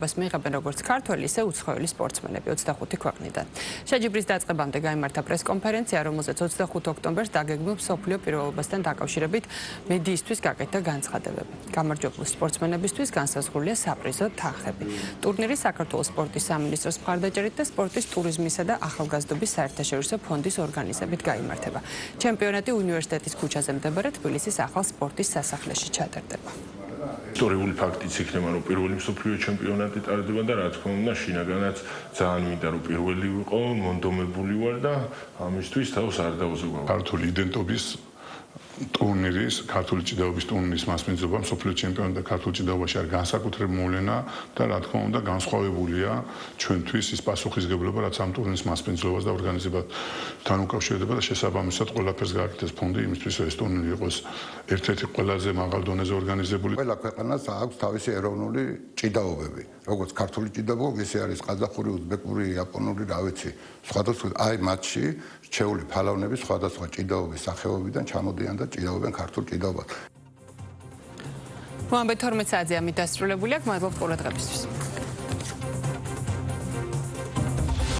ბას მიიღებენ როგორც ქართველი, ისე უცხოელი სპორტსმენები 25 ქვეყნიდან. შეჯიბრის დაწყებამდე გაიმართა პრესკონფერენცია, რომელზეც 25 ოქტომბერს დაგეგმილ მსოფლიო პირველობასთან დაკავშირებით მედიისთვის გაკეთდა განცხადებები. გამარჯვებული სპორტსმენებისთვის განსაზღვრულია საპრიზო თანხები. ტურნირი საქართველოს სპორტის სამინისტროს მხარდაჭერით და სპორტის ტურიზმისა და ახალგაზრდობის საერთაშორისო ფონდის ორგანიზებით გაიმართება. ჩემპიონატი უნივერსიტეტის ქუჩაზე მდებარე თბილისის ახალ სპორტის სასახლეში ჩატარდება. ისტორიული ფაქტიც იქნება, რომ პირველი მსოფლიო ჩემპიონატი ტარდება და რა თქმა უნდა, შინაგანაც ძალიან მინდა რომ პირველი ვიყო, მონდომებული ვარ და ამისთვის თავს არ დავზოგავ. ქართული იდენტობის ტურნირის, ქართული ჭიდაობის ტურნირის მასპინძლობა მსოფლიო ჩემპიონატი და ქართულ ჭიდაობაში არის განსაკუთრებული მოვლენა და რა თქმა უნდა, განსხვავებულია ჩვენთვის ის პასუხისგებლობა, რაც ამ ტურნირის მასპინძლობას და ორგანიზებასთან უკავშირდება და შესაბამისად ყველაფერს გააკეთეს ფონდი იმისთვის, რომ ეს ტურნირი იყოს ერთ-ერთი ყველაზე მაღალ დონეზე ორგანიზებული. ყველა ქვეყანას აქვს თავისი ეროვნული ჭიდაობები. როგორც ქართული ჭიდაობა, ისე არის ყაზახური, უზბეკური, იაპონური, რა ვიცი. სხვადასხვა აი მათში რჩეული ფალავნები სხვადასხვა ჭიდაობის სახეობიდან ჩამოდიან და ჭიდაობენ ქართულ ჭიდაობას. მოამბე 12 საათზე ამით დასრულებული აქვს. მადლობთ ყურადღებისთვის.